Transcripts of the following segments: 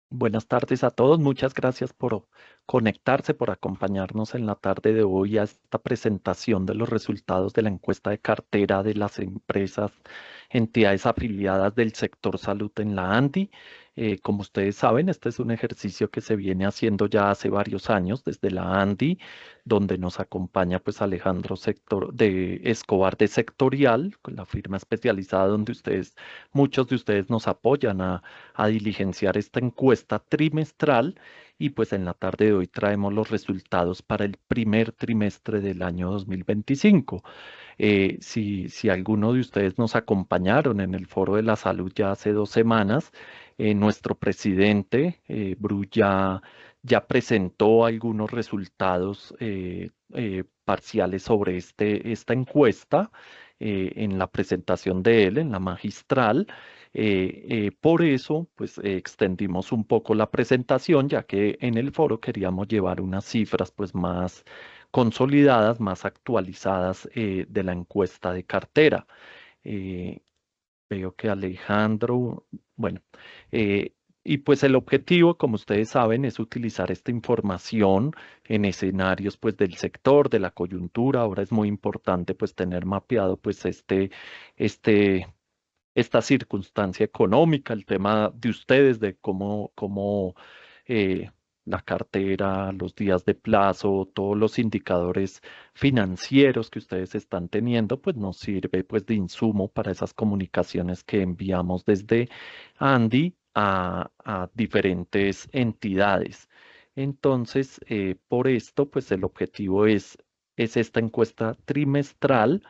Buenas tardes a todos. Muchas gracias por conectarse, por acompañarnos en la tarde de hoy a esta presentación de los resultados de la encuesta de cartera de las empresas, entidades afiliadas del sector salud en la ANDI. Como ustedes saben, este es un ejercicio que se viene haciendo ya hace varios años desde la ANDI, donde nos acompaña pues Alejandro Sector de Escobar de Sectorial, con la firma especializada donde muchos de ustedes nos apoyan a diligenciar esta encuesta trimestral y pues en la tarde de hoy traemos los resultados para el primer trimestre del año 2025. Si alguno de ustedes nos acompañaron en el Foro de la Salud ya hace 2 semanas, nuestro presidente, Bru, ya presentó algunos resultados parciales sobre esta encuesta en la presentación de él, en la magistral. Por eso, pues extendimos un poco la presentación, ya que en el foro queríamos llevar unas cifras pues más consolidadas, más actualizadas de la encuesta de cartera. Eh, Veo que Alejandro, bueno, eh, y pues el objetivo, como ustedes saben, es utilizar esta información en escenarios pues del sector, de la coyuntura. Ahora es muy importante pues tener mapeado pues este esta circunstancia económica, el tema de ustedes, de cómo eh, la cartera, los días de plazo, todos los indicadores financieros que ustedes están teniendo, pues nos sirve pues de insumo para esas comunicaciones que enviamos desde Andy a diferentes entidades. Entonces, por esto, pues el objetivo es esta encuesta trimestral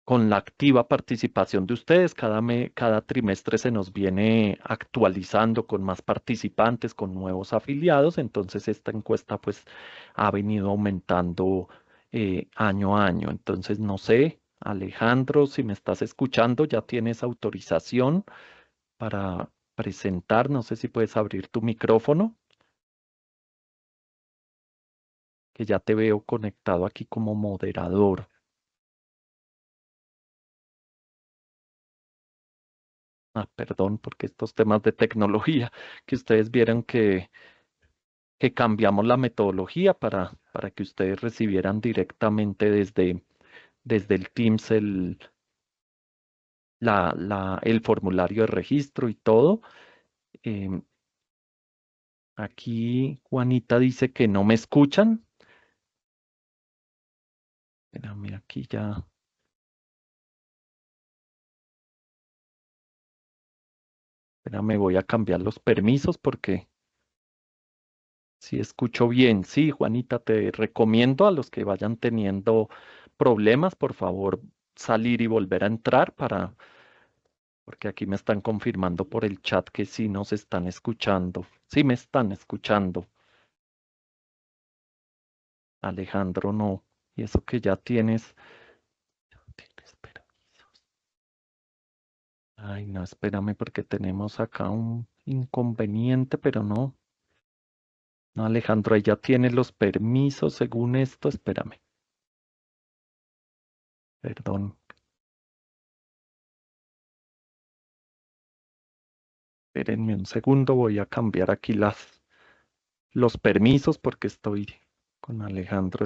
con la activa participación de ustedes. Cada trimestre se nos viene actualizando con más participantes, con nuevos afiliados. Entonces esta encuesta pues ha venido aumentando año a año. Entonces no sé, Alejandro, si me estás escuchando, ya tienes autorización para presentar. No sé si puedes abrir tu micrófono, que ya te veo conectado aquí como moderador. Ah, perdón, porque estos temas de tecnología que ustedes vieron que cambiamos la metodología para que ustedes recibieran directamente desde el Teams el formulario de registro y todo. Em, Aquí Juanita dice que no me escuchan. Espérame, aquí ya. Espérame, voy a cambiar los permisos porque si escucho bien. Sí, Juanita, te recomiendo a los que vayan teniendo problemas, por favor, salir y volver a entrar porque aquí me están confirmando por el chat que sí nos están escuchando. Sí me están escuchando. Alejandro, no. Y eso que ya tienes. Ay, no, espérame porque tenemos acá un inconveniente, pero no. No, Alejandro, ahí ya tienes los permisos según esto. Espérame. Perdón. Espérenme un segundo. Voy a cambiar aquí los permisos porque estoy con Alejandro.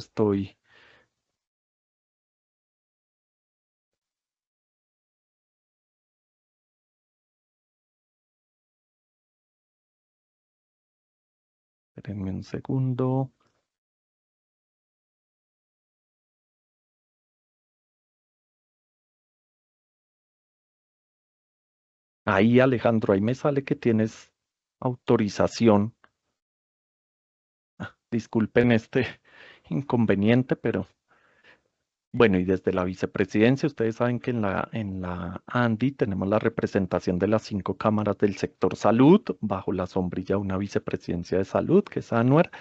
Espérenme un segundo. Ahí, Alejandro, ahí me sale que tienes autorización. Disculpen este inconveniente, pero bueno, y desde la vicepresidencia, ustedes saben que en la ANDI tenemos la representación de las 5 cámaras del sector salud, bajo la sombrilla de una vicepresidencia de salud, que es Anwar.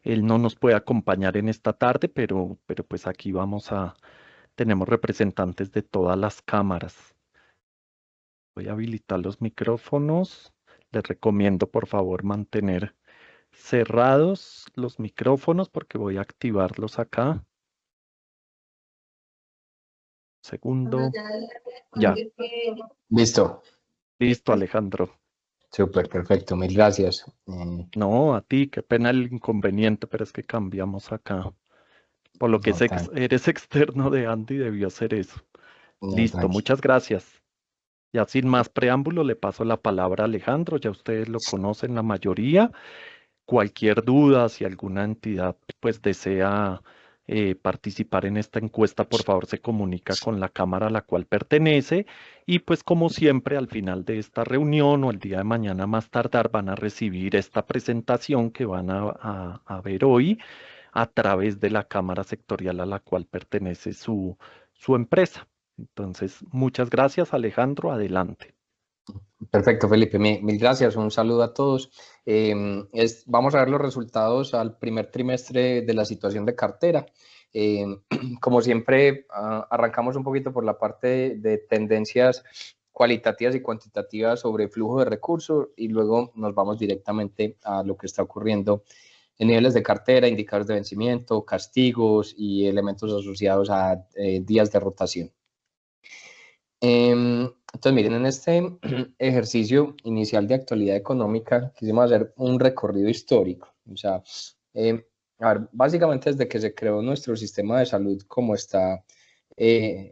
Él no nos puede acompañar en esta tarde, pero pues aquí tenemos representantes de todas las cámaras. Voy a habilitar los micrófonos. Les recomiendo, por favor, mantener cerrados los micrófonos porque voy a activarlos acá. Segundo. Ya, Listo. listo, Alejandro. Súper, perfecto, mil gracias. No, a ti, qué pena el inconveniente, pero es que cambiamos acá. Por lo que No, eres externo de Andy, debió ser eso. no, Listo, tranqui. muchas gracias. Ya sin más preámbulo, le paso la palabra a Alejandro, ya ustedes lo conocen la mayoría. Cualquier duda, si alguna entidad pues desea participar en esta encuesta, por favor se comunica con la cámara a la cual pertenece y pues como siempre al final de esta reunión o el día de mañana más tardar van a recibir esta presentación que van a ver hoy a través de la cámara sectorial a la cual pertenece su empresa. Entonces, muchas gracias, Alejandro. Adelante. Perfecto, Felipe, mil gracias, un saludo a todos. Vamos a ver los resultados al primer trimestre de la situación de cartera. Como siempre, arrancamos un poquito por la parte de tendencias cualitativas y cuantitativas sobre flujo de recursos y luego nos vamos directamente a lo que está ocurriendo en niveles de cartera, indicadores de vencimiento, castigos y elementos asociados a días de rotación. Entonces, miren, en este ejercicio inicial de actualidad económica quisimos hacer un recorrido histórico. O sea, a ver, básicamente desde que se creó nuestro sistema de salud como está,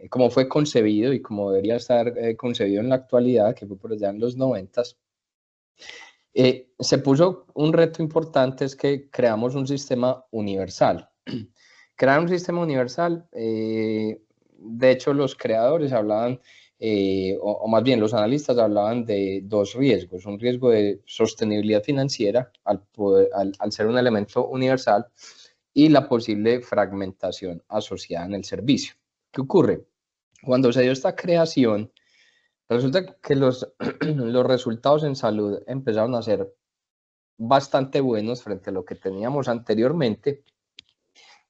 como fue concebido y como debería estar concebido en la actualidad, que fue por allá en los 90, se puso un reto importante, es que creamos un sistema universal. Crear un sistema universal, de hecho los creadores hablaban, o más bien los analistas hablaban de dos riesgos, un riesgo de sostenibilidad financiera al ser un elemento universal y la posible fragmentación asociada en el servicio. ¿Qué ocurre? Cuando se dio esta creación, resulta que los resultados en salud empezaron a ser bastante buenos frente a lo que teníamos anteriormente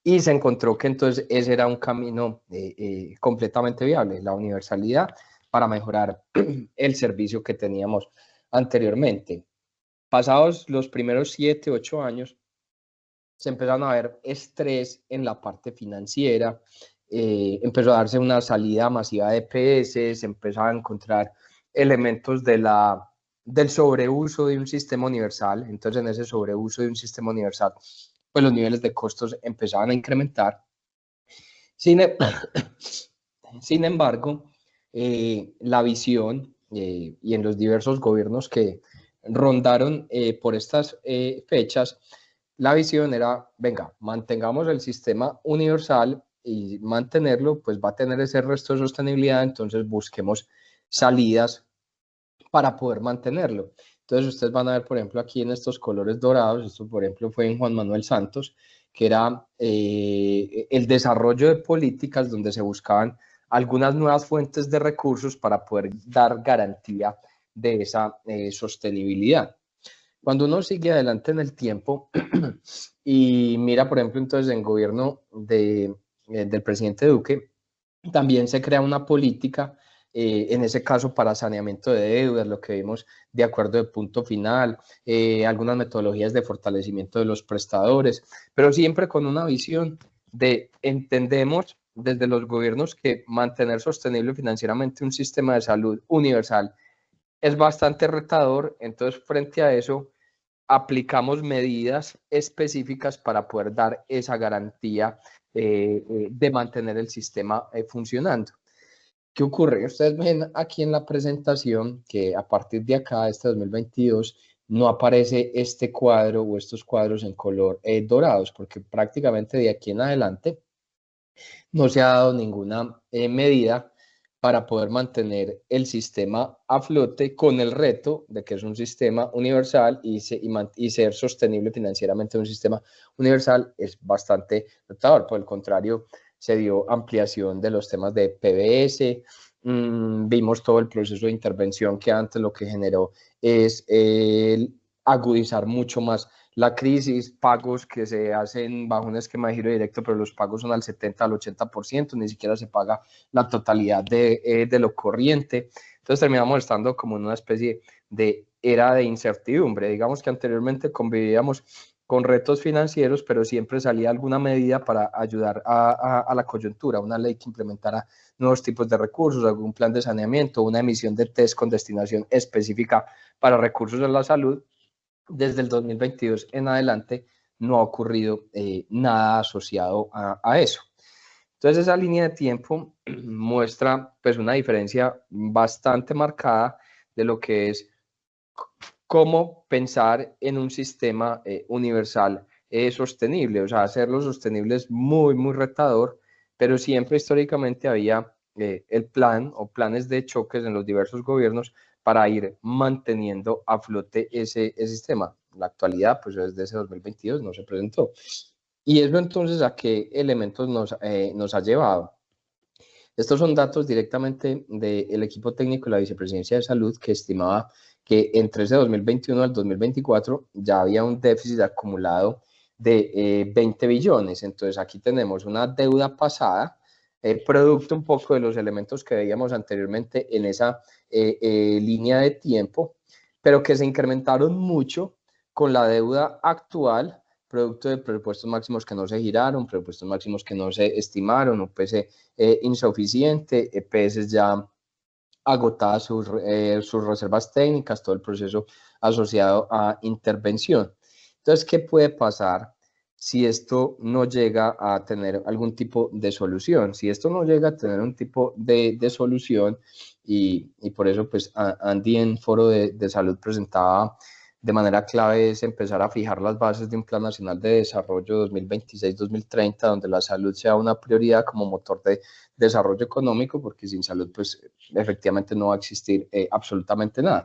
y se encontró que entonces ese era un camino completamente viable, la universalidad para mejorar el servicio que teníamos anteriormente. Pasados los primeros 7, 8 años, se empezaron a ver estrés en la parte financiera, empezó a darse una salida masiva de EPS, se empezaron a encontrar elementos del sobreuso de un sistema universal. Entonces, en ese sobreuso de un sistema universal, pues los niveles de costos empezaban a incrementar. Sin, sin embargo, la visión y en los diversos gobiernos que rondaron por estas fechas, la visión era, venga, mantengamos el sistema universal y mantenerlo, pues va a tener ese resto de sostenibilidad, entonces busquemos salidas para poder mantenerlo. Entonces ustedes van a ver, por ejemplo, aquí en estos colores dorados, esto por ejemplo fue en Juan Manuel Santos, que era el desarrollo de políticas donde se buscaban algunas nuevas fuentes de recursos para poder dar garantía de esa sostenibilidad. Cuando uno sigue adelante en el tiempo y mira, por ejemplo, entonces en gobierno del presidente Duque, también se crea una política, en ese caso para saneamiento de deudas, lo que vimos de acuerdo de punto final, algunas metodologías de fortalecimiento de los prestadores, pero siempre con una visión de entendemos desde los gobiernos que mantener sostenible financieramente un sistema de salud universal es bastante retador, entonces frente a eso aplicamos medidas específicas para poder dar esa garantía de mantener el sistema funcionando. ¿Qué ocurre? Ustedes ven aquí en la presentación que a partir de acá, este 2022, no aparece este cuadro o estos cuadros en color dorados, porque prácticamente de aquí en adelante no se ha dado ninguna medida para poder mantener el sistema a flote con el reto de que es un sistema universal y ser sostenible financieramente un sistema universal es bastante retador. Por el contrario, se dio ampliación de los temas de PBS, vimos todo el proceso de intervención que antes lo que generó es agudizar mucho más la crisis, pagos que se hacen bajo un esquema de giro directo, pero los pagos son al 70, al 80%, ni siquiera se paga la totalidad de lo corriente. Entonces terminamos estando como en una especie de era de incertidumbre. Digamos que anteriormente convivíamos con retos financieros, pero siempre salía alguna medida para ayudar a la coyuntura, una ley que implementara nuevos tipos de recursos, algún plan de saneamiento, una emisión de test con destinación específica para recursos de la salud. Desde el 2022 en adelante no ha ocurrido nada asociado a eso. Entonces esa línea de tiempo muestra pues una diferencia bastante marcada de lo que es cómo pensar en un sistema universal sostenible. O sea, hacerlo sostenible es muy, muy retador, pero siempre históricamente había el plan o planes de choques en los diversos gobiernos para ir manteniendo a flote ese sistema. En la actualidad, pues desde ese 2022 no se presentó. Y eso entonces a qué elementos nos ha llevado. Estos son datos directamente del equipo técnico de la Vicepresidencia de Salud, que estimaba que entre ese 2021 al 2024 ya había un déficit acumulado de 20 billones. Entonces aquí tenemos una deuda pasada, producto un poco de los elementos que veíamos anteriormente en esa línea de tiempo, pero que se incrementaron mucho con la deuda actual, producto de presupuestos máximos que no se giraron, presupuestos máximos que no se estimaron, UPC insuficiente, EPS ya agotadas sus reservas técnicas, todo el proceso asociado a intervención. Entonces, ¿qué puede pasar si esto no llega a tener algún tipo de solución? Si esto no llega a tener un tipo de solución, y por eso pues Andy en Foro de Salud presentaba de manera clave es empezar a fijar las bases de un Plan Nacional de Desarrollo 2026-2030, donde la salud sea una prioridad como motor de desarrollo económico, porque sin salud, pues efectivamente no va a existir absolutamente nada.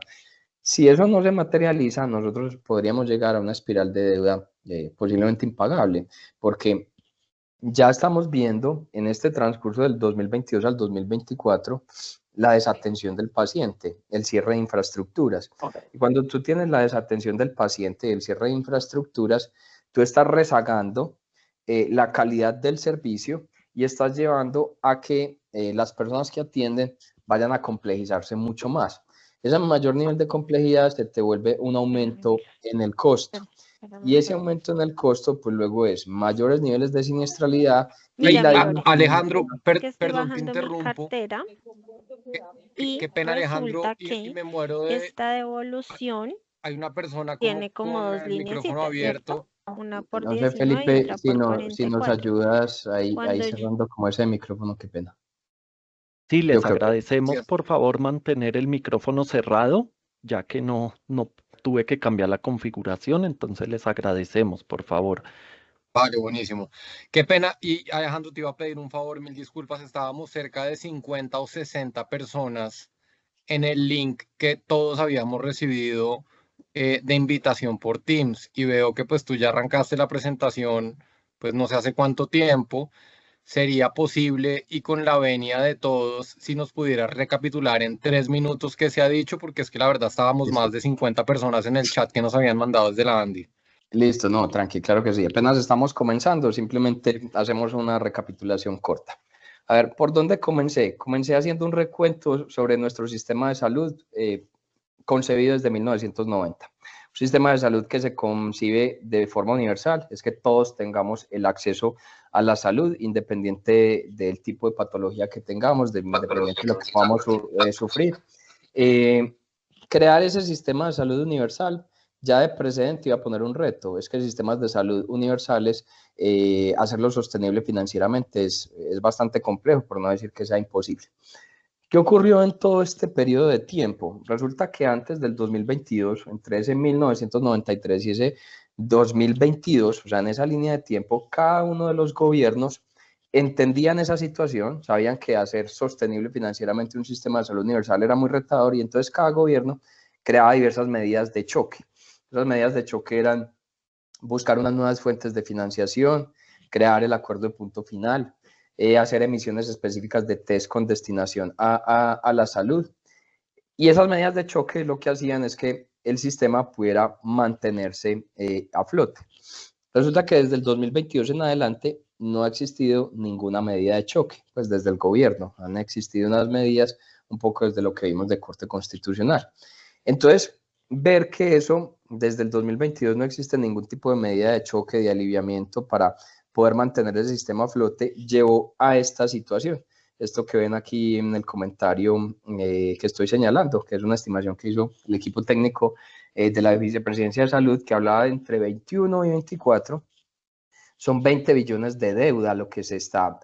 Si eso no se materializa, nosotros podríamos llegar a una espiral de deuda posiblemente impagable, porque ya estamos viendo en este transcurso del 2022 al 2024 la desatención del paciente, el cierre de infraestructuras. Y cuando tú tienes la desatención del paciente y el cierre de infraestructuras, tú estás rezagando la calidad del servicio y estás llevando a que las personas que atienden vayan a complejizarse mucho más. Ese mayor nivel de complejidad se te vuelve un aumento en el costo. Y ese aumento en el costo, pues luego es mayores niveles de siniestralidad. Mira, Y mi Lore, Alejandro, que estoy perdón, te bajando mi interrumpo. cartera y Qué pena, Alejandro, resulta y que me muero de... esta devolución Hay una persona tiene como con dos el micrófono lineecitas, ¿cierto? abierto. Una por no sé, 19 y Felipe, otra por si nos 44. ayudas ahí Cuando cerrando como ese micrófono, qué pena. Sí, Yo les creo que agradecemos por favor mantener el micrófono cerrado, ya que no tuve que cambiar la configuración, entonces les agradecemos, por favor. Vale, buenísimo. Qué pena. Y Alejandro, te iba a pedir un favor, mil disculpas. Estábamos cerca de 50 o 60 personas en el link que todos habíamos recibido de invitación por Teams. Y veo que pues tú ya arrancaste la presentación, pues no sé hace cuánto tiempo. Sería posible y con la venia de todos, si nos pudieras recapitular en 3 minutos qué se ha dicho, porque es que la verdad estábamos listo. más de 50 personas en el chat que nos habían mandado desde la Andy. Listo, no, tranqui, claro que sí. Apenas estamos comenzando, simplemente hacemos una recapitulación corta. A ver, ¿por dónde comencé? Comencé haciendo un recuento sobre nuestro sistema de salud concebido desde 1990. Un sistema de salud que se concibe de forma universal, es que todos tengamos el acceso a la salud, independiente del tipo de patología que tengamos, independiente de lo que podamos sufrir. Crear ese sistema de salud universal ya de precedente iba a poner un reto, es que sistemas de salud universales, hacerlo sostenible financieramente es bastante complejo, por no decir que sea imposible. ¿Qué ocurrió en todo este periodo de tiempo? Resulta que antes del 2022, entre ese 1993 y ese 2022, o sea, en esa línea de tiempo, cada uno de los gobiernos entendían esa situación, sabían que hacer sostenible financieramente un sistema de salud universal era muy retador y entonces cada gobierno creaba diversas medidas de choque. Esas medidas de choque eran buscar unas nuevas fuentes de financiación, crear el acuerdo de punto final, hacer emisiones específicas de test con destinación a la salud. Y esas medidas de choque lo que hacían es que el sistema pudiera mantenerse a flote. Resulta que desde el 2022 en adelante no ha existido ninguna medida de choque, pues desde el gobierno han existido unas medidas un poco desde lo que vimos de Corte Constitucional. Entonces, ver que eso desde el 2022 no existe ningún tipo de medida de choque, de aliviamiento para poder mantener el sistema a flote, llevó a esta situación. Esto que ven aquí en el comentario que estoy señalando, que es una estimación que hizo el equipo técnico de la Vicepresidencia de Salud, que hablaba de entre 21 y 24, son 20 billones de deuda lo que se está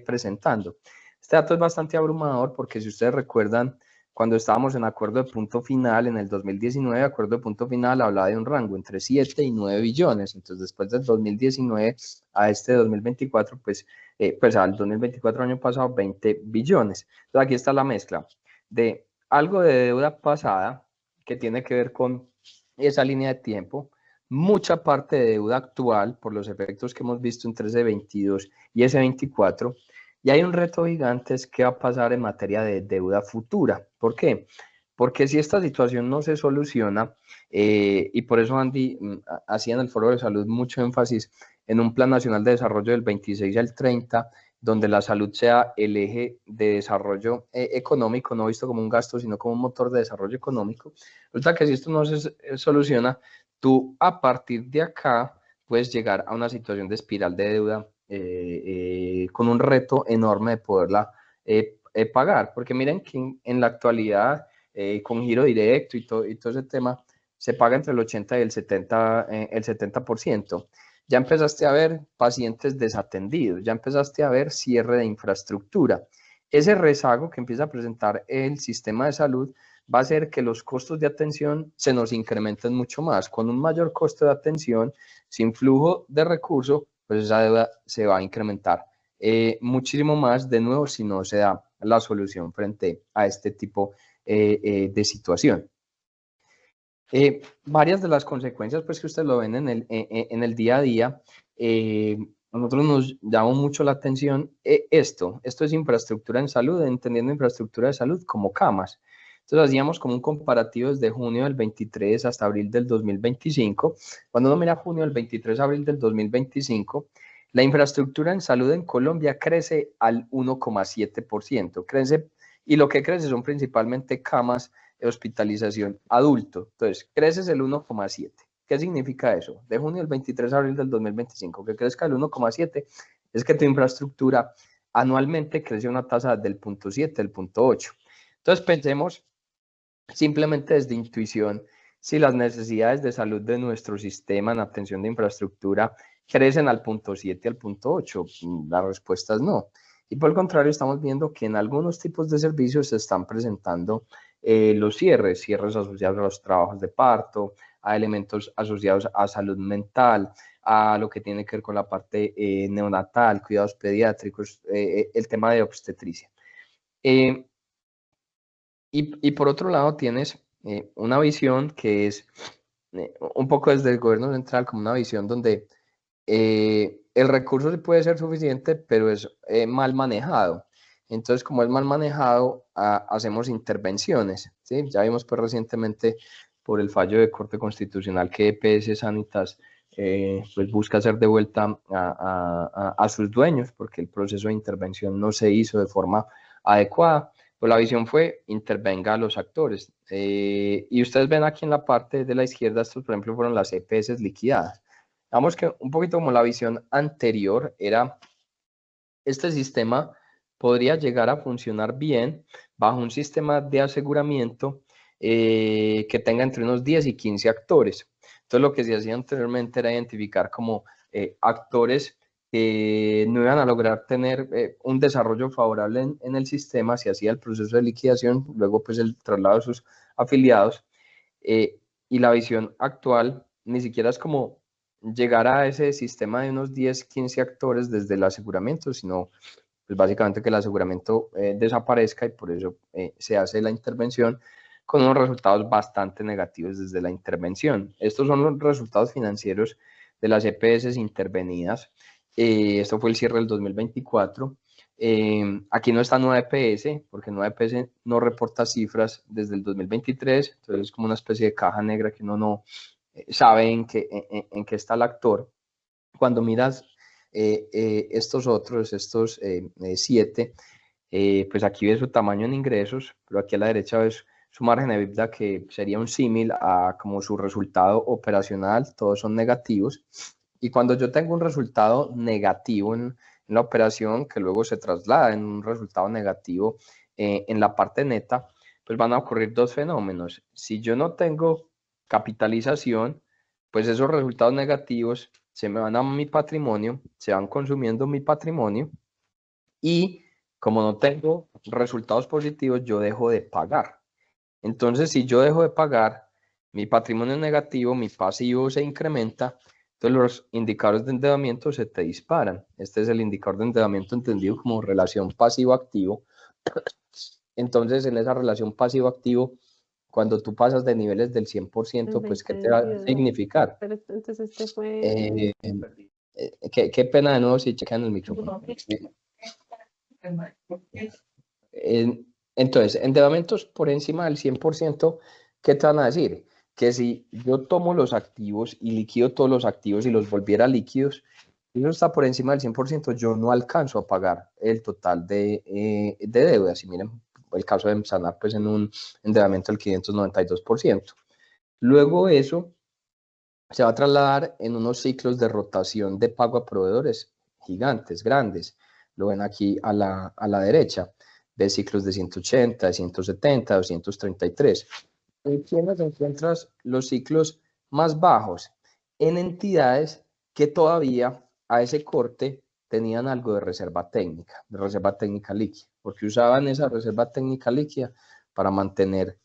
presentando. Este dato es bastante abrumador porque si ustedes recuerdan, cuando estábamos en acuerdo de punto final en el 2019, acuerdo de punto final hablaba de un rango entre 7 y 9 billones. Entonces, después del 2019 a este 2024, pues al 2024 año pasado, 20 billones. Entonces, aquí está la mezcla de algo de deuda pasada que tiene que ver con esa línea de tiempo, mucha parte de deuda actual por los efectos que hemos visto entre ese 22 y ese 24. Y hay un reto gigante, es qué va a pasar en materia de deuda futura. ¿Por qué? Porque si esta situación no se soluciona, y por eso Andy hacía en el Foro de Salud mucho énfasis en un Plan Nacional de Desarrollo del 26 al 30, donde la salud sea el eje de desarrollo económico, no visto como un gasto, sino como un motor de desarrollo económico. Resulta que si esto no se soluciona, tú a partir de acá puedes llegar a una situación de espiral de deuda con un reto enorme de poderla pagar, porque miren que en la actualidad con giro directo y todo ese tema se paga entre el 80 y el 70%. Ya empezaste a ver pacientes desatendidos, ya empezaste a ver cierre de infraestructura. Ese rezago que empieza a presentar el sistema de salud va a hacer que los costos de atención se nos incrementen mucho más. Con un mayor costo de atención, sin flujo de recursos, pues esa deuda se va a incrementar muchísimo más, de nuevo, si no se da la solución frente a este tipo de situación. Varias de las consecuencias pues, que ustedes lo ven en el día a día, a nosotros nos llama mucho la atención esto es infraestructura en salud, entendiendo infraestructura de salud como camas. Entonces hacíamos como un comparativo desde junio del 23 hasta abril del 2025. Cuando uno mira junio del 23 a abril del 2025, la infraestructura en salud en Colombia crece al 1,7%. Crece, y lo que crece son principalmente camas de hospitalización adulto. Entonces, creces el 1,7. ¿Qué significa eso? De junio del 23 a abril del 2025, que crezca el 1,7 es que tu infraestructura anualmente crece una tasa del 0,7, del 0,8. Entonces, pensemos simplemente desde intuición si las necesidades de salud de nuestro sistema en atención de infraestructura crecen al 0,7, al 0,8. La respuesta es no. Y por el contrario, estamos viendo que en algunos tipos de servicios se están presentando los cierres asociados a los trabajos de parto, a elementos asociados a salud mental, a lo que tiene que ver con la parte neonatal, cuidados pediátricos, el tema de obstetricia. Y por otro lado tienes una visión que es un poco desde el gobierno central, como una visión donde el recurso sí puede ser suficiente, pero es mal manejado. Entonces, como es mal manejado, hacemos intervenciones, ¿sí? Ya vimos pues recientemente por el fallo de Corte Constitucional que EPS Sanitas pues busca hacer de vuelta a sus dueños porque el proceso de intervención no se hizo de forma adecuada. Pues la visión fue intervenga a los actores. Y ustedes ven aquí en la parte de la izquierda, estos por ejemplo fueron las EPS liquidadas. Digamos que un poquito como la visión anterior era, este sistema podría llegar a funcionar bien bajo un sistema de aseguramiento que tenga entre unos 10 y 15 actores. Entonces lo que se hacía anteriormente era identificar como actores que no iban a lograr tener un desarrollo favorable en el sistema, se hacía el proceso de liquidación, luego pues el traslado de sus afiliados, y la visión actual ni siquiera es como llegar a ese sistema de unos 10, 15 actores desde el aseguramiento, sino pues básicamente que el aseguramiento desaparezca y por eso se hace la intervención con unos resultados bastante negativos desde la intervención. Estos son los resultados financieros de las EPS intervenidas. Esto fue el cierre del 2024. Aquí no está Nueva EPS, porque Nueva EPS no reporta cifras desde el 2023, entonces es como una especie de caja negra que uno no sabe en qué está el actor. Cuando miras estos otros, estos 7, pues aquí ves su tamaño en ingresos, pero aquí a la derecha ves su margen de EBITDA, que sería un símil a como su resultado operacional, todos son negativos. Y cuando yo tengo un resultado negativo en la operación, que luego se traslada en un resultado negativo en la parte neta, pues van a ocurrir dos fenómenos. Si yo no tengo capitalización, pues esos resultados negativos se me van a mi patrimonio, se van consumiendo mi patrimonio, y como no tengo resultados positivos, yo dejo de pagar. Entonces, si yo dejo de pagar, mi patrimonio es negativo, mi pasivo se incrementa, entonces los indicadores de endeudamiento se te disparan. Este es el indicador de endeudamiento entendido como relación pasivo-activo. Entonces, en esa relación pasivo-activo, cuando tú pasas de niveles del 100%, pues, ¿qué te va a significar? Pero entonces este fue... Qué pena de nuevo si checan el micrófono. Entonces, endeudamientos por encima del 100%, ¿qué te van a decir? Que si yo tomo los activos y liquido todos los activos y los volviera líquidos, eso está por encima del 100%, yo no alcanzo a pagar el total de deudas. Y miren, el caso de Sanar, pues en un endeudamiento del 592%. Luego eso se va a trasladar en unos ciclos de rotación de pago a proveedores gigantes, grandes. Lo ven aquí a la derecha, de ciclos de 180, de 170, 233. ¿En quiénes encuentras los ciclos más bajos? En entidades que todavía a ese corte tenían algo de reserva técnica líquida, porque usaban esa reserva técnica líquida para mantener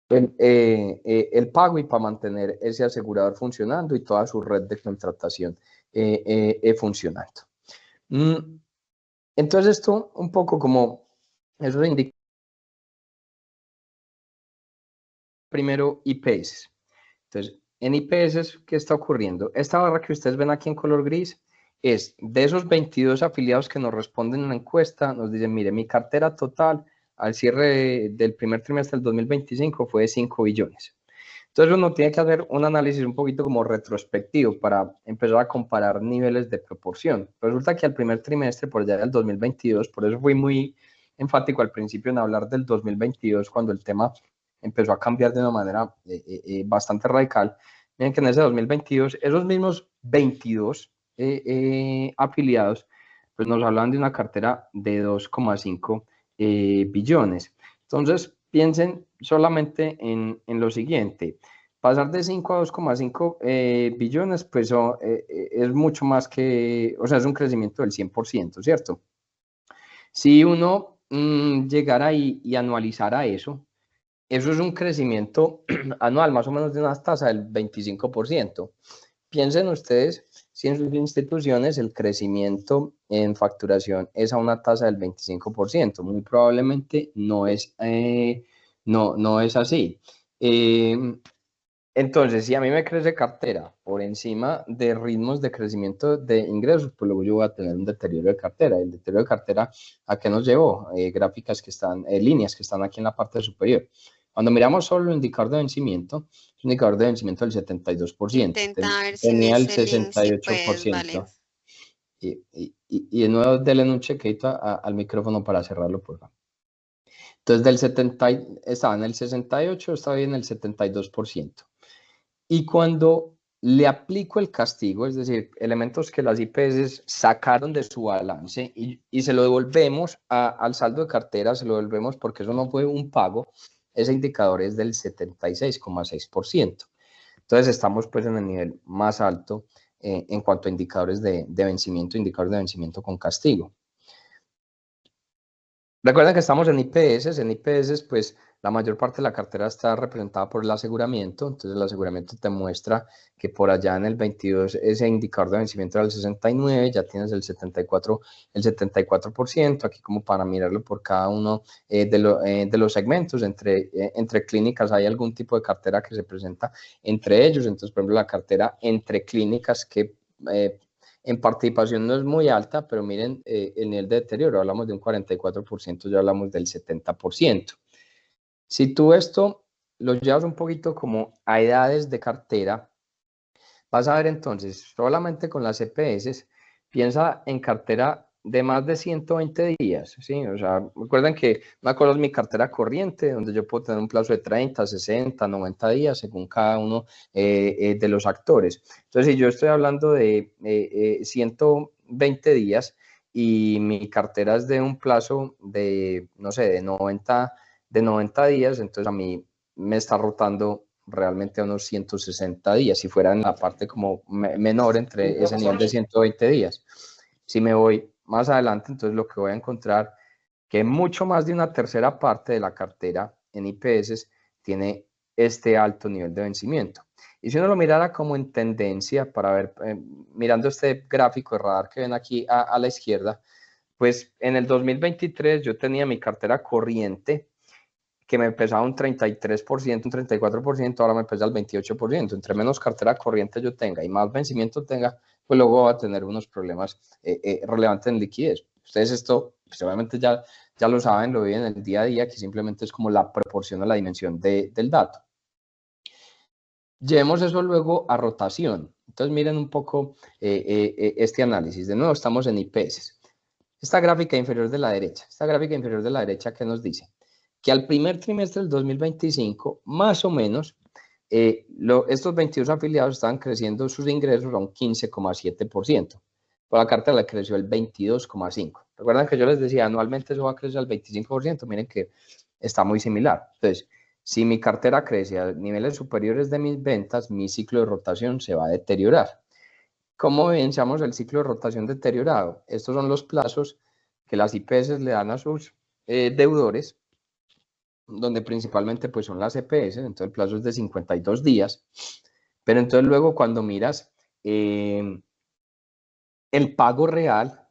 el pago y para mantener ese asegurador funcionando y toda su red de contratación funcionando. Entonces esto un poco como eso indica primero IPS. Entonces en IPS, ¿qué está ocurriendo? Esta barra que ustedes ven aquí en color gris es de esos 22 afiliados que nos responden en la encuesta, nos dicen, mire, mi cartera total al cierre del primer trimestre del 2025 fue de 5 billones. Entonces uno tiene que hacer un análisis un poquito como retrospectivo para empezar a comparar niveles de proporción. Resulta que al primer trimestre, por allá del 2022, por eso fui muy enfático al principio en hablar del 2022, cuando el tema empezó a cambiar de una manera bastante radical. Miren que en ese 2022, esos mismos 22 afiliados, pues nos hablan de una cartera de 2,5 billones. Entonces, piensen solamente en lo siguiente. Pasar de 5 a 2,5 billones, pues es mucho más que, o sea, es un crecimiento del 100%, ¿cierto? Si uno llegara y anualizara eso es un crecimiento anual más o menos de una tasa del 25%. Piensen ustedes si en sus instituciones el crecimiento en facturación es a una tasa del 25%. Muy probablemente no es así. Entonces, si a mí me crece cartera por encima de ritmos de crecimiento de ingresos, pues luego yo voy a tener un deterioro de cartera. El deterioro de cartera, ¿a qué nos llevó? Gráficas que están, líneas que están aquí en la parte superior. Cuando miramos solo el indicador de vencimiento, es un indicador de vencimiento del 72%. Intenta ver si Tenía en el ese link sí puedes, 68%. vale. Y de nuevo, denle un chequeito al micrófono para cerrarlo, por favor. Entonces, estaba en el 68, estaba en el 72%. Y cuando le aplico el castigo, es decir, elementos que las IPS sacaron de su balance y se lo devolvemos al saldo de cartera, se lo devolvemos porque eso no fue un pago, ese indicador es del 76,6%. Entonces estamos pues en el nivel más alto en cuanto a indicadores de vencimiento con castigo. Recuerden que estamos en IPS pues la mayor parte de la cartera está representada por el aseguramiento, entonces el aseguramiento te muestra que por allá en el 22 ese indicador de vencimiento era el 69, ya tienes el 74%, aquí como para mirarlo por cada uno de los segmentos, entre clínicas hay algún tipo de cartera que se presenta entre ellos, entonces por ejemplo la cartera entre clínicas que en participación no es muy alta, pero miren el nivel de deterioro, hablamos de un 44%, ya hablamos del 70%. Si tú esto lo llevas un poquito como a edades de cartera, vas a ver entonces, solamente con las EPS, piensa en cartera de más de 120 días, ¿sí? O sea, recuerden que una cosa es mi cartera corriente, donde yo puedo tener un plazo de 30, 60, 90 días, según cada uno de los actores. Entonces, si yo estoy hablando de 120 días y mi cartera es de un plazo de, no sé, de 90 días, entonces a mí me está rotando realmente a unos 160 días, si fuera en la parte como menor entre ese nivel de 120 días. Si me voy más adelante, entonces lo que voy a encontrar que mucho más de una tercera parte de la cartera en IPS tiene este alto nivel de vencimiento. Y si uno lo mirara como en tendencia, para ver, mirando este gráfico de radar que ven aquí a la izquierda, pues en el 2023 yo tenía mi cartera corriente que me pesaba un 33%, un 34%, ahora me pesa el 28%. Entre menos cartera corriente yo tenga y más vencimiento tenga, pues luego va a tener unos problemas relevantes en liquidez. Ustedes esto, pues obviamente ya lo saben, lo viven en el día a día, que simplemente es como la proporción a la dimensión del dato. Llevemos eso luego a rotación. Entonces miren un poco este análisis. De nuevo estamos en IPS. Esta gráfica inferior de la derecha, ¿qué nos dice? Que al primer trimestre del 2025, más o menos, estos 22 afiliados estaban creciendo sus ingresos a un 15,7%. Por la cartera le creció el 22,5%. Recuerdan que yo les decía, anualmente eso va a crecer al 25%. Miren que está muy similar. Entonces, si mi cartera crece a niveles superiores de mis ventas, mi ciclo de rotación se va a deteriorar. ¿Cómo evidenciamos el ciclo de rotación deteriorado? Estos son los plazos que las IPS le dan a sus deudores, donde principalmente pues son las EPS, entonces el plazo es de 52 días, pero entonces luego cuando miras el pago real,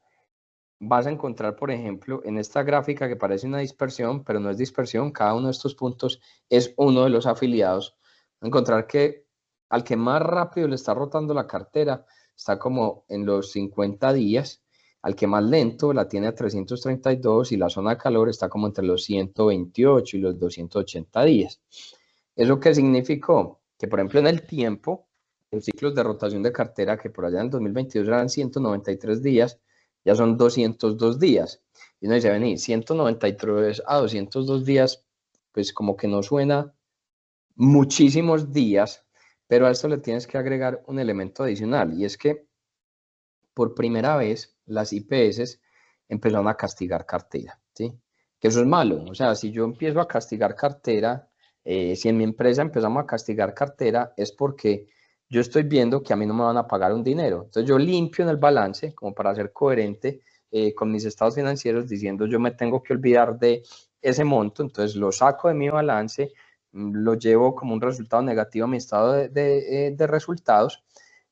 vas a encontrar, por ejemplo, en esta gráfica que parece una dispersión, pero no es dispersión, cada uno de estos puntos es uno de los afiliados, vas a encontrar que al que más rápido le está rotando la cartera está como en los 50 días, al que más lento la tiene a 332 y la zona de calor está como entre los 128 y los 280 días. ¿Eso qué significó? Que, por ejemplo, en el tiempo, los ciclos de rotación de cartera, que por allá en 2022 eran 193 días, ya son 202 días. Y uno dice, vení, 193 a 202 días, pues como que no suena muchísimos días, pero a esto le tienes que agregar un elemento adicional, y es que por primera vez las IPS empezaron a castigar cartera, ¿sí? Que eso es malo. O sea, si yo empiezo a castigar cartera, si en mi empresa empezamos a castigar cartera, es porque yo estoy viendo que a mí no me van a pagar un dinero. Entonces yo limpio en el balance, como para ser coherente con mis estados financieros, diciendo yo me tengo que olvidar de ese monto, entonces lo saco de mi balance, lo llevo como un resultado negativo a mi estado de resultados,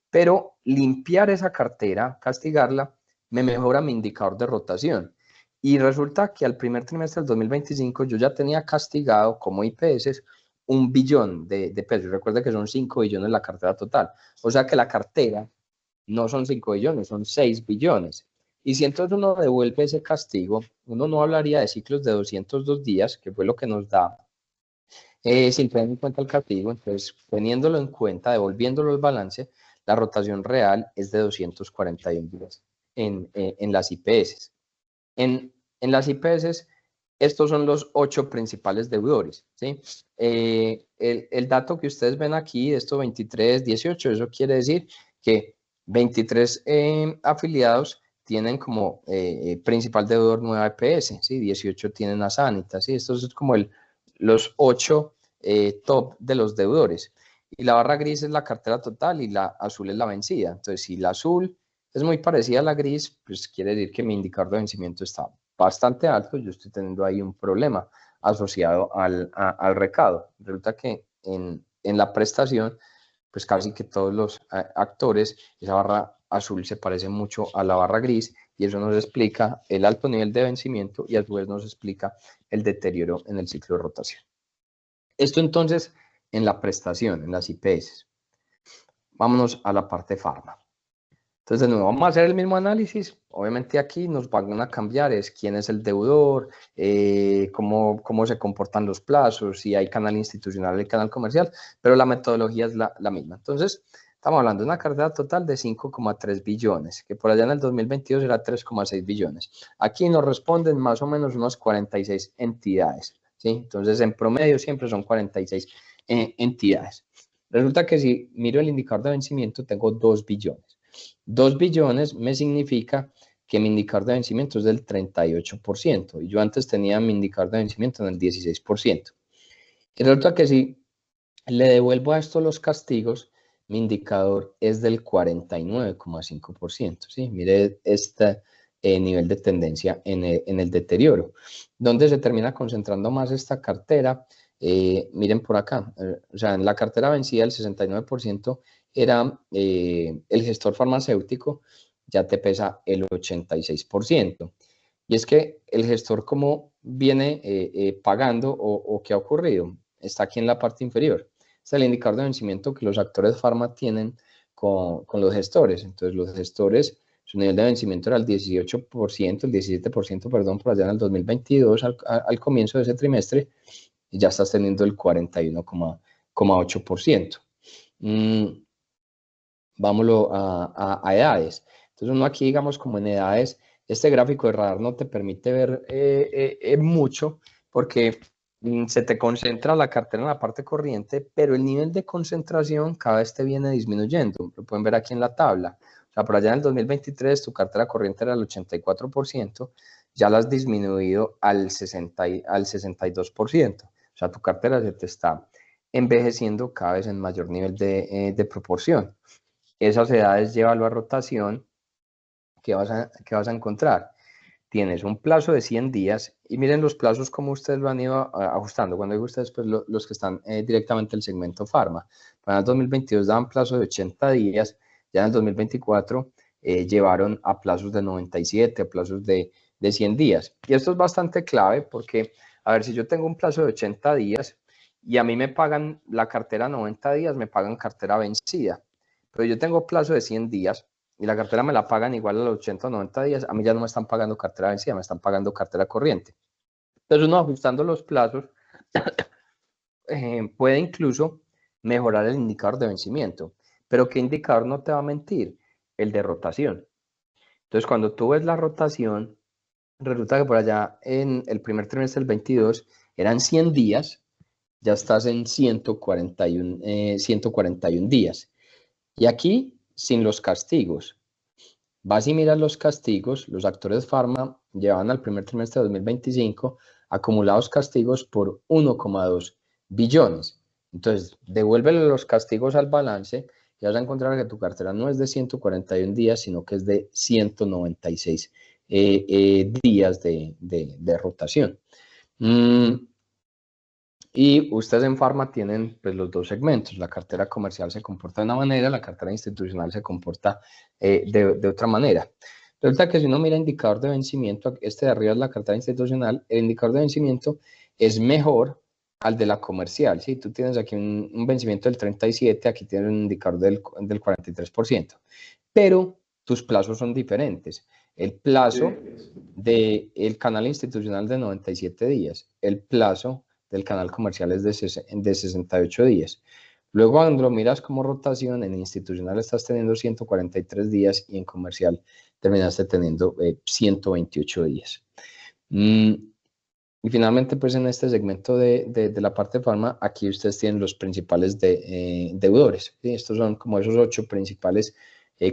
pero limpiar esa cartera, castigarla, me mejora mi indicador de rotación. Y resulta que al primer trimestre del 2025 yo ya tenía castigado como IPS 1 billón de pesos. Recuerda que son 5 billones la cartera total. O sea que la cartera no son 5 billones, son 6 billones. Y si entonces uno devuelve ese castigo, uno no hablaría de ciclos de 202 días, que fue lo que nos da, sin tener en cuenta el castigo. Entonces, teniéndolo en cuenta, devolviéndolo al balance, la rotación real es de 241 días en las IPS. En las IPS, estos son los 8 principales deudores, ¿sí? El dato que ustedes ven aquí, estos 23, 18, eso quiere decir que 23 afiliados tienen como principal deudor nueva EPS, ¿sí? 18 tienen a Sanitas, ¿sí? Estos es como los 8 top de los deudores. Y la barra gris es la cartera total y la azul es la vencida. Entonces, si la azul es muy parecida a la gris, pues quiere decir que mi indicador de vencimiento está bastante alto. Yo estoy teniendo ahí un problema asociado al recado. Resulta que en la prestación, pues casi que todos los actores, esa barra azul se parece mucho a la barra gris, y eso nos explica el alto nivel de vencimiento y a su vez nos explica el deterioro en el ciclo de rotación. Esto entonces en la prestación, en las IPS. Vámonos a la parte farma. Entonces, de nuevo, vamos a hacer el mismo análisis. Obviamente aquí nos van a cambiar es quién es el deudor, cómo se comportan los plazos, si hay canal institucional y canal comercial, pero la metodología es la misma. Entonces, Estamos hablando de una cartera total de 5,3 billones, que por allá en el 2022 era 3,6 billones. Aquí nos responden más o menos unas 46 entidades, ¿sí? Entonces, en promedio siempre son 46 entidades. Resulta que si miro el indicador de vencimiento, tengo 2 billones. 2 billones me significa que mi indicador de vencimiento es del 38%, y yo antes tenía mi indicador de vencimiento en el 16%. Y resulta que si le devuelvo a esto los castigos, mi indicador es del 49,5%, ¿sí? Mire este nivel de tendencia en el deterioro. ¿Dónde se termina concentrando más esta cartera? Miren por acá, o sea, en la cartera vencida el 69% era el gestor farmacéutico, ya te pesa el 86%. Y es que el gestor, como viene pagando o qué ha ocurrido, está aquí en la parte inferior. Es el indicador de vencimiento que los actores farma tienen con los gestores. Entonces, los gestores, su nivel de vencimiento era el 18%, el 17%, perdón, por allá en el 2022, al comienzo de ese trimestre, y ya estás teniendo el 41,8%. Vámonos a edades. Entonces, uno aquí, digamos, como en edades, este gráfico de radar no te permite ver mucho, porque se te concentra la cartera en la parte corriente, pero el nivel de concentración cada vez te viene disminuyendo. Lo pueden ver aquí en la tabla. O sea, por allá en el 2023 tu cartera corriente era el 84%, ya la has disminuido al 62%. O sea, tu cartera se te está envejeciendo cada vez en mayor nivel de proporción. Esas edades, llévalo a rotación. ¿Qué vas a encontrar? Tienes un plazo de 100 días, y miren los plazos como ustedes lo han ido ajustando. Cuando digo ustedes, pues los que están directamente en el segmento farma. Para el 2022 daban plazo de 80 días, ya en el 2024 llevaron a plazos de 97, a plazos de 100 días. Y esto es bastante clave porque, a ver, si yo tengo un plazo de 80 días y a mí me pagan la cartera 90 días, me pagan cartera vencida. Pero yo tengo plazo de 100 días y la cartera me la pagan igual a los 80 o 90 días, a mí ya no me están pagando cartera vencida, me están pagando cartera corriente. Entonces, uno ajustando los plazos puede incluso mejorar el indicador de vencimiento. Pero ¿qué indicador no te va a mentir? El de rotación. Entonces, cuando tú ves la rotación, resulta que por allá en el primer trimestre del 22 eran 100 días, ya estás en 141 días. Y aquí, sin los castigos. Vas y miras los castigos. Los actores farma llevan al primer trimestre de 2025 acumulados castigos por 1,2 billones. Entonces, devuélvele los castigos al balance y vas a encontrar que tu cartera no es de 141 días, sino que es de 196 días de rotación. Y ustedes en Pharma tienen pues los dos segmentos. La cartera comercial se comporta de una manera, la cartera institucional se comporta de otra manera. Resulta que si uno mira indicador de vencimiento, este de arriba es la cartera institucional, el indicador de vencimiento es mejor al de la comercial. ¿Sí? Tú tienes aquí un vencimiento del 37, aquí tienes un indicador del 43%, pero tus plazos son diferentes. El plazo del canal institucional de 97 días, el plazo del canal comercial es de 68 días. Luego, cuando lo miras como rotación, en institucional estás teniendo 143 días y en comercial terminaste teniendo 128 días. Y finalmente, pues en este segmento de la parte de farma, aquí ustedes tienen los principales deudores. ¿Sí? Estos son como esos 8 principales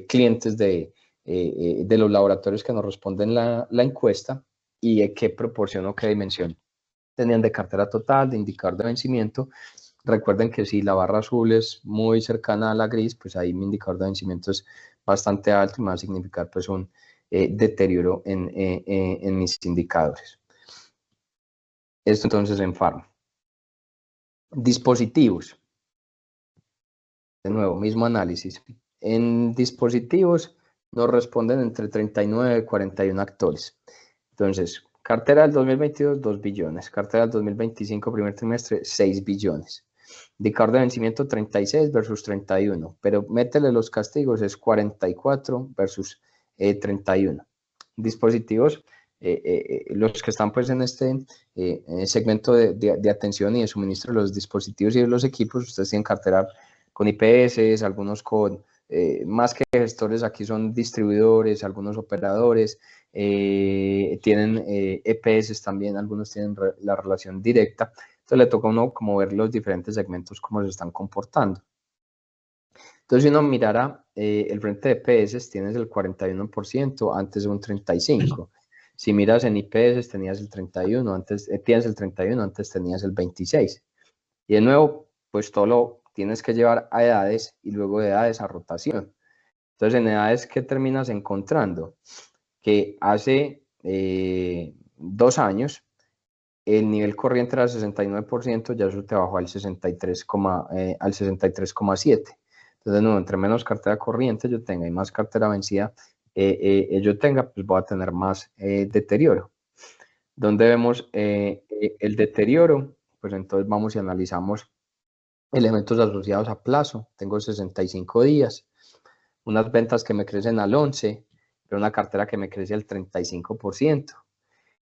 clientes de los laboratorios que nos responden la encuesta, y qué proporción o qué dimensión tenían de cartera total, de indicador de vencimiento. Recuerden que si la barra azul es muy cercana a la gris, pues ahí mi indicador de vencimiento es bastante alto y me va a significar pues un deterioro en mis indicadores. Esto entonces en Pharma. Dispositivos. De nuevo, mismo análisis. En dispositivos nos responden entre 39 y 41 actores. Entonces, cartera del 2022, 2 billones. Cartera del 2025, primer trimestre, 6 billones. Indicador de vencimiento 36 versus 31. Pero métele los castigos, es 44 versus 31. Dispositivos, los que están pues en este segmento de atención y de suministro de los dispositivos y de los equipos, ustedes tienen cartera IPS, algunos con, más que gestores, aquí son distribuidores, algunos operadores, tienen EPS también, algunos tienen la relación directa. Entonces le toca a uno como ver los diferentes segmentos cómo se están comportando. Entonces, si uno mirara el frente de EPS, tienes el 41%, antes de un 35%. Si miras en IPS, tenías el 31%, tienes el 31%, antes tenías el 26%. Y de nuevo, pues todo lo tienes que llevar a edades y luego de edades a rotación. Entonces, en edades, ¿qué terminas encontrando? Que hace 2 años el nivel corriente era 69%, ya eso te bajó al 63,7%. Entonces, no, entre menos cartera corriente yo tenga y más cartera vencida yo tenga, pues voy a tener más deterioro. ¿Dónde vemos el deterioro? Pues entonces vamos y analizamos elementos asociados a plazo. Tengo 65 días, unas ventas que me crecen al 11%, pero una cartera que me crece al 35%.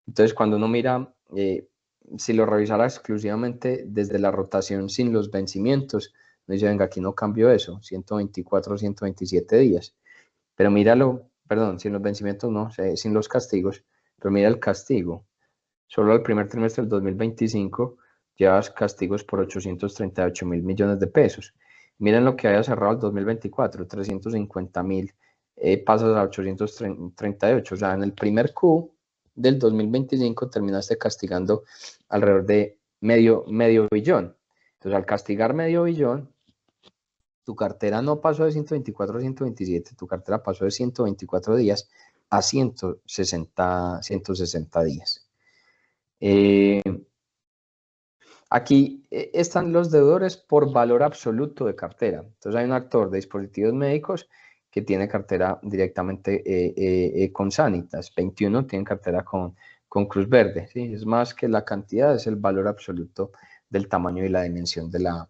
Entonces, cuando uno mira, si lo revisara exclusivamente desde la rotación sin los vencimientos, no dice, venga, aquí no cambio eso, 124, 127 días. Pero míralo, perdón, sin los vencimientos no, sin los castigos, pero mira el castigo. Solo al primer trimestre del 2025 llevas castigos por 838.000 millones de pesos. Miren lo que haya cerrado el 2024, 350.000, pasas a 838. O sea, en el primer Q del 2025 terminaste castigando alrededor de medio billón. Entonces, al castigar medio billón, tu cartera no pasó de 124 a 127, tu cartera pasó de 124 días a 160 días. Aquí están los deudores por valor absoluto de cartera. Entonces hay un actor de dispositivos médicos que tiene cartera directamente con Sanitas, 21 tienen cartera con Cruz Verde, ¿sí? Es más que la cantidad, es el valor absoluto del tamaño y la dimensión de la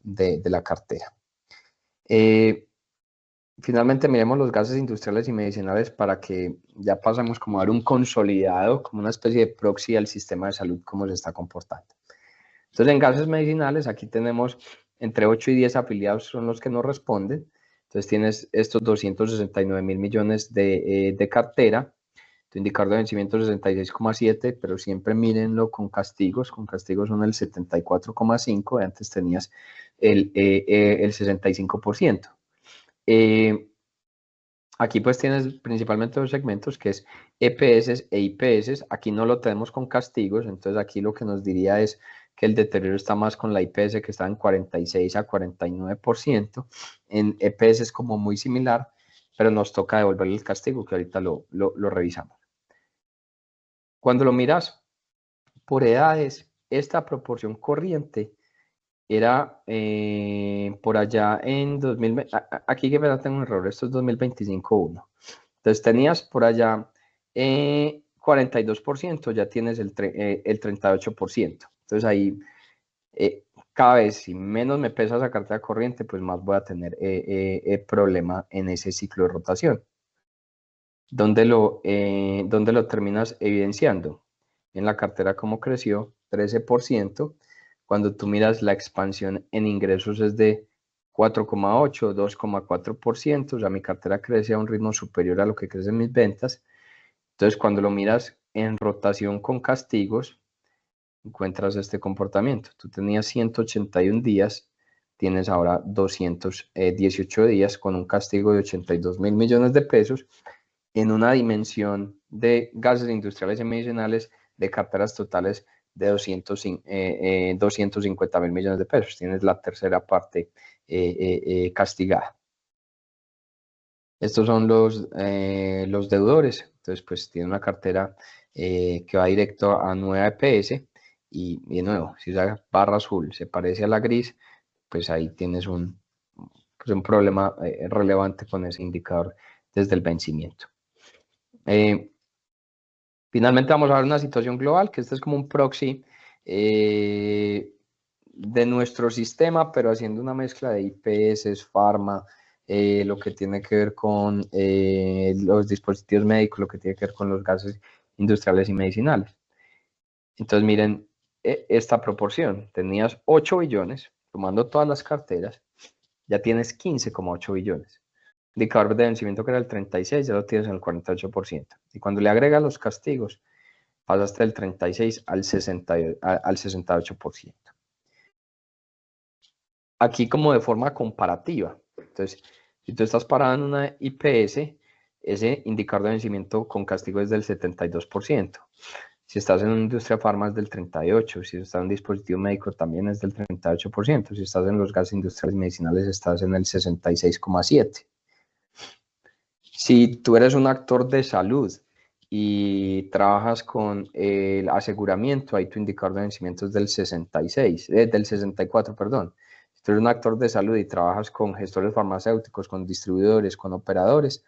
cartera. Finalmente miremos los gases industriales y medicinales para que ya pasemos como a dar un consolidado, como una especie de proxy al sistema de salud, cómo se está comportando. Entonces, en gases medicinales, aquí tenemos entre 8 y 10 afiliados son los que nos responden. Entonces, tienes estos 269.000 millones de cartera. Tu indicador de vencimiento 66,7, pero siempre mírenlo con castigos. Con castigos son el 74,5, antes tenías el 65%. Aquí pues tienes principalmente dos segmentos que es EPS e IPS. Aquí no lo tenemos con castigos, entonces aquí lo que nos diría es que el deterioro está más con la IPS, que está en 46 a 49%. En EPS es como muy similar, pero nos toca devolverle el castigo, que ahorita lo revisamos. Cuando lo miras por edades, esta proporción corriente era por allá en 2020, aquí que verdad tengo un error, esto es 2025-1. Entonces tenías por allá 42%, ya tienes el 38%. Entonces ahí cada vez si menos me pesa esa cartera corriente, pues más voy a tener problema en ese ciclo de rotación. ¿Dónde lo terminas evidenciando? En la cartera cómo creció, 13%. Cuando tú miras la expansión en ingresos es de 4,8, 2,4%, o sea, mi cartera crece a un ritmo superior a lo que crecen mis ventas. Entonces, cuando lo miras en rotación con castigos, encuentras este comportamiento. Tú tenías 181 días, tienes ahora 218 días con un castigo de 82.000 millones de pesos en una dimensión de gases industriales y medicinales de carteras totales de 250.000 millones de pesos. Tienes la tercera parte castigada. Estos son los deudores. Entonces, pues tiene una cartera que va directo a nueva EPS y de nuevo, si esa barra azul se parece a la gris, pues ahí tienes un problema relevante con ese indicador desde el vencimiento. Finalmente vamos a ver una situación global, que este es como un proxy de nuestro sistema, pero haciendo una mezcla de IPS, Pharma, lo que tiene que ver con los dispositivos médicos, lo que tiene que ver con los gases industriales y medicinales. Entonces miren esta proporción, tenías 8 billones, tomando todas las carteras, ya tienes 15,8 billones. Indicador de vencimiento que era el 36, ya lo tienes en el 48%. Y cuando le agregas los castigos, pasaste del 36 al 68%. Aquí como de forma comparativa. Entonces, si tú estás parado en una IPS, ese indicador de vencimiento con castigo es del 72%. Si estás en una industria farma es del 38%. Si estás en un dispositivo médico también es del 38%. Si estás en los gases industriales y medicinales estás en el 66,7%. Si tú eres un actor de salud y trabajas con el aseguramiento, ahí tu indicador de vencimiento es del 64, perdón. Si tú eres un actor de salud y trabajas con gestores farmacéuticos, con distribuidores, con operadores,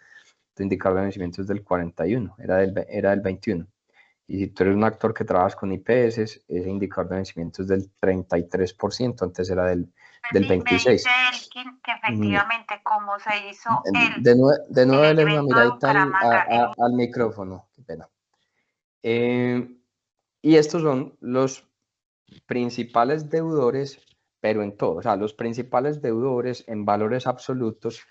tu indicador de vencimiento es del 41, era del 21. Y si tú eres un actor que trabajas con IPS, ese indicador de vencimiento es del 33%, antes era del 26%. Me dice Elkin que efectivamente como se hizo De nuevo, el denle una evento de miradita Bucaramanga, al micrófono. Qué pena. Y estos son los principales deudores, pero en todo, o sea, los principales deudores en valores absolutos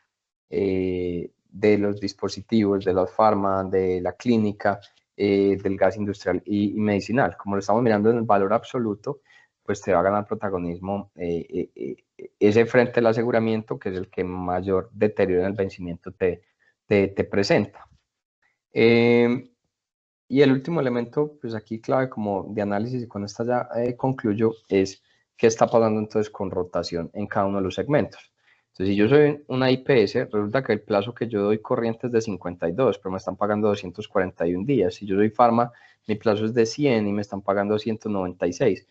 de los dispositivos, de las farmas, de la clínica, del gas industrial y medicinal. Como lo estamos mirando en el valor absoluto, pues te va a ganar protagonismo ese frente al aseguramiento, que es el que mayor deterioro en el vencimiento te presenta. Y el último elemento, pues aquí clave como de análisis, y con esta ya concluyo, es qué está pasando entonces con rotación en cada uno de los segmentos. Entonces, si yo soy una IPS, resulta que el plazo que yo doy corriente es de 52, pero me están pagando 241 días. Si yo soy farma, mi plazo es de 100 y me están pagando 196.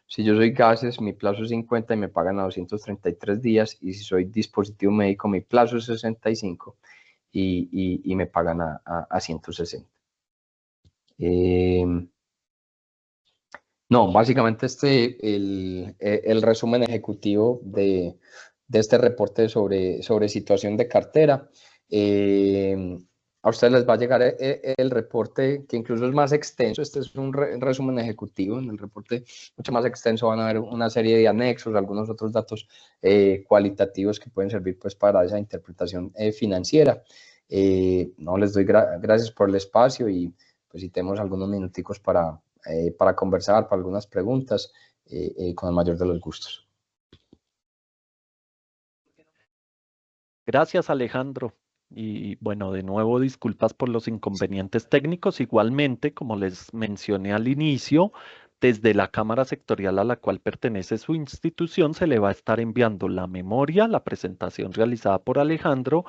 Si yo soy gases, mi plazo es 50 y me pagan a 233 días. Y si soy dispositivo médico, mi plazo es 65 y me pagan a 160. No, básicamente el resumen ejecutivo de este reporte sobre situación de cartera. A ustedes les va a llegar el reporte, que incluso es más extenso. Este es un resumen ejecutivo. En el reporte mucho más extenso van a ver una serie de anexos, algunos otros datos cualitativos que pueden servir pues para esa interpretación financiera. No, les doy gracias por el espacio y pues si tenemos algunos minuticos para conversar, para algunas preguntas, con el mayor de los gustos. Gracias, Alejandro. Y bueno, de nuevo, disculpas por los inconvenientes técnicos. Igualmente, como les mencioné al inicio, desde la Cámara Sectorial a la cual pertenece su institución, se le va a estar enviando la memoria, la presentación realizada por Alejandro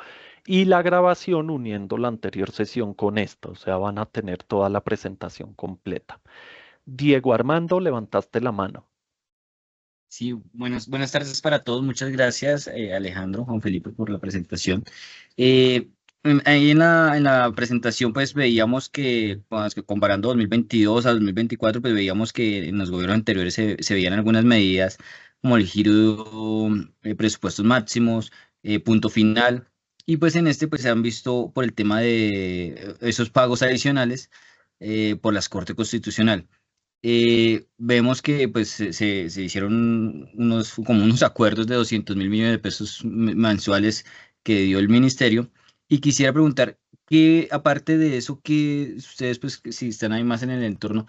y la grabación uniendo la anterior sesión con esta. O sea, van a tener toda la presentación completa. Diego Armando, levantaste la mano. Sí, buenas tardes para todos. Muchas gracias, Alejandro, Juan Felipe, por la presentación. Ahí en la presentación, pues veíamos que, pues, que comparando 2022 a 2024, pues veíamos que en los gobiernos anteriores se veían algunas medidas como el giro de presupuestos máximos, punto final. Y pues en este, pues se han visto por el tema de esos pagos adicionales por las Corte Constitucional. Vemos que pues se hicieron como unos acuerdos de 200.000 millones de pesos mensuales que dio el ministerio y quisiera preguntar que aparte de eso, que ustedes pues que si están ahí más en el entorno,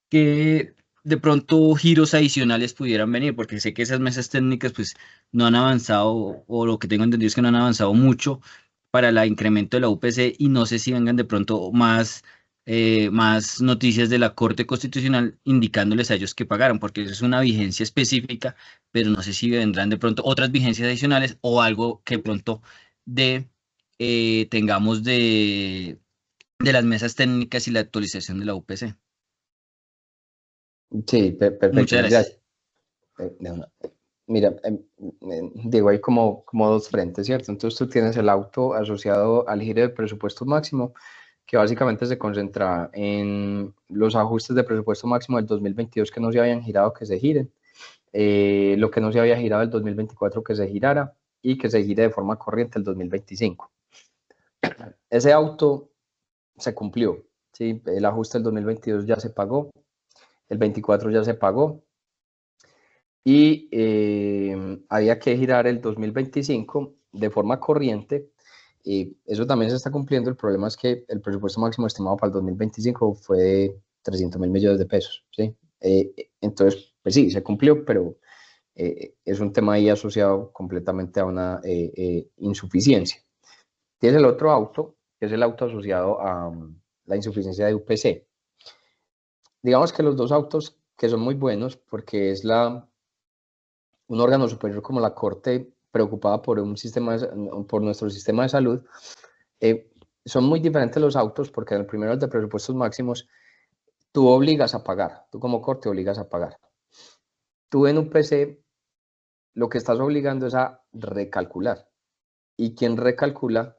que de pronto giros adicionales pudieran venir, porque sé que esas mesas técnicas pues no han avanzado o lo que tengo entendido es que no han avanzado mucho para el incremento de la UPC y no sé si vengan de pronto más noticias de la Corte Constitucional indicándoles a ellos que pagaron, porque eso es una vigencia específica, pero no sé si vendrán de pronto otras vigencias adicionales o algo que pronto tengamos de las mesas técnicas y la actualización de la UPC. Sí, perfecto. Muchas gracias. Mira, Diego, hay como dos frentes, ¿cierto? Entonces tú tienes el auto asociado al giro de presupuesto máximo, que básicamente se concentra en los ajustes de presupuesto máximo del 2022 que no se habían girado, que se giren, lo que no se había girado del 2024 que se girara y que se gire de forma corriente el 2025. Ese auto se cumplió, ¿sí? El ajuste del 2022 ya se pagó, el 24 ya se pagó y había que girar el 2025 de forma corriente. Y eso también se está cumpliendo. El problema es que el presupuesto máximo estimado para el 2025 fue de 300.000 millones de pesos, ¿sí? Entonces, pues sí, se cumplió, pero es un tema ahí asociado completamente a una insuficiencia. Tienes el otro auto, que es el auto asociado a la insuficiencia de UPC. Digamos que los dos autos que son muy buenos, porque es un órgano superior como la Corte preocupada por nuestro sistema de salud, son muy diferentes los autos, porque en el primero, el de presupuestos máximos, tú obligas a pagar, tú como Corte obligas a pagar. Tú en UPC lo que estás obligando es a recalcular, y quien recalcula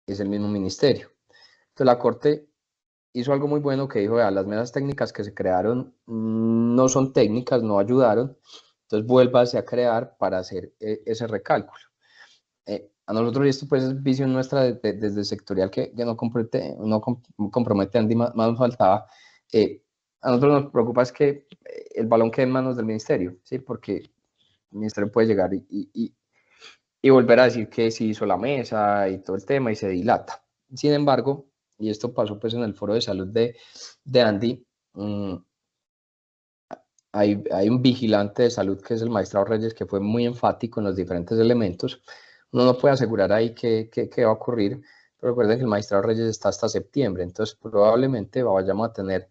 es el mismo ministerio. Entonces la Corte hizo algo muy bueno que dijo: las mesas técnicas que se crearon no son técnicas, no ayudaron, entonces vuélvase a crear para hacer ese recálculo. A nosotros, y esto pues es visión nuestra desde sectorial que no compromete a Andy, más nos faltaba, a nosotros nos preocupa es que el balón quede en manos del ministerio, ¿sí? Porque el ministerio puede llegar y volver a decir que sí hizo la mesa y todo el tema y se dilata. Sin embargo, y esto pasó pues en el foro de salud de Andy, hay un vigilante de salud que es el magistrado Reyes, que fue muy enfático en los diferentes elementos. Uno no puede asegurar ahí qué va a ocurrir, pero recuerden que el magistrado Reyes está hasta septiembre, entonces probablemente vayamos a tener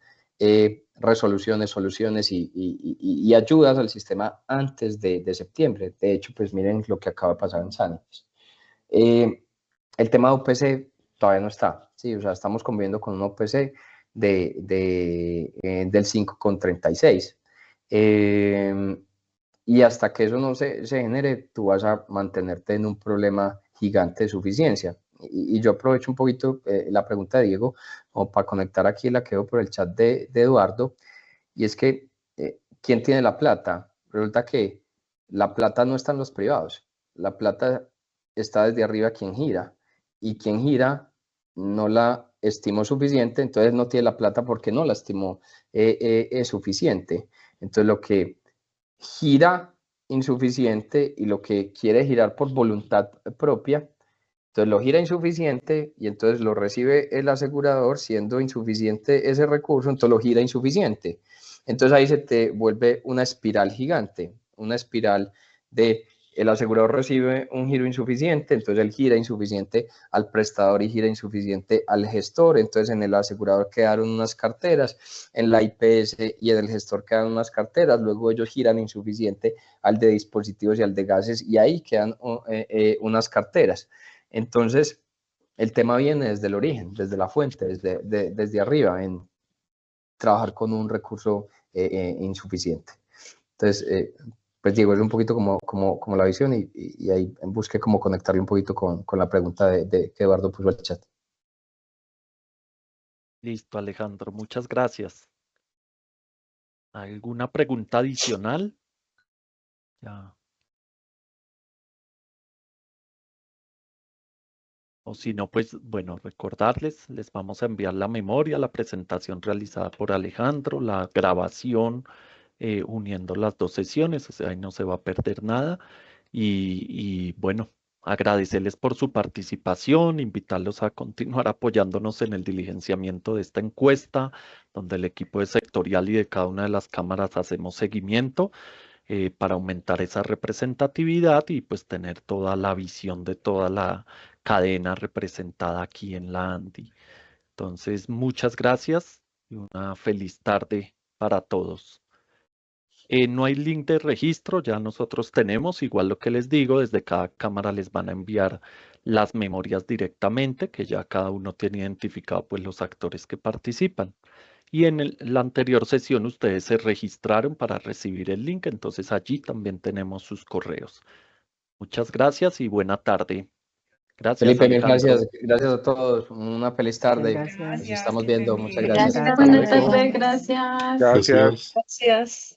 resoluciones, soluciones y ayudas al sistema antes de septiembre. De hecho, pues miren lo que acaba de pasar en Sánchez. El tema de UPC todavía no está, ¿sí? O sea, estamos conviviendo con un UPC del 5,36. Y hasta que eso no se genere, tú vas a mantenerte en un problema gigante de suficiencia. Y yo aprovecho un poquito la pregunta de Diego, como para conectar aquí la que veo por el chat de Eduardo, y es que, ¿quién tiene la plata? Resulta que la plata no está en los privados, la plata está desde arriba quien gira, y quien gira no la estimó suficiente, entonces no tiene la plata porque no la estimó suficiente. Entonces lo que gira insuficiente y lo que quiere girar por voluntad propia, entonces lo gira insuficiente y entonces lo recibe el asegurador, siendo insuficiente ese recurso, entonces lo gira insuficiente. Entonces ahí se te vuelve una espiral gigante, una espiral de el asegurador recibe un giro insuficiente, entonces él gira insuficiente al prestador y gira insuficiente al gestor, entonces en el asegurador quedaron unas carteras, en la IPS y en el gestor quedan unas carteras, luego ellos giran insuficiente al de dispositivos y al de gases y ahí quedan unas carteras. Entonces el tema viene desde el origen, desde la fuente, desde arriba, en trabajar con un recurso insuficiente. Entonces, pues Diego, es un poquito como la visión y ahí busqué como conectarle un poquito con la pregunta que Eduardo puso al chat. Listo, Alejandro, muchas gracias. ¿Alguna pregunta adicional? Ya. O si no, pues bueno, recordarles, les vamos a enviar la memoria, la presentación realizada por Alejandro, la grabación uniendo las dos sesiones, o sea, ahí no se va a perder nada. Y bueno, agradecerles por su participación, invitarlos a continuar apoyándonos en el diligenciamiento de esta encuesta, donde el equipo de sectorial y de cada una de las cámaras hacemos seguimiento para aumentar esa representatividad y pues tener toda la visión de toda la cadena representada aquí en la ANDI. Entonces, muchas gracias y una feliz tarde para todos. No hay link de registro, ya nosotros tenemos, igual lo que les digo, desde cada cámara les van a enviar las memorias directamente, que ya cada uno tiene identificado pues los actores que participan. Y en la anterior sesión ustedes se registraron para recibir el link, entonces allí también tenemos sus correos. Muchas gracias y buena tarde. Gracias, Felipe, mil Alejandro. gracias a todos, una feliz tarde. Gracias. Nos estamos viendo, muchas feliz. gracias. Gracias. Buenas Hasta luego. tardes, gracias. Gracias. Gracias.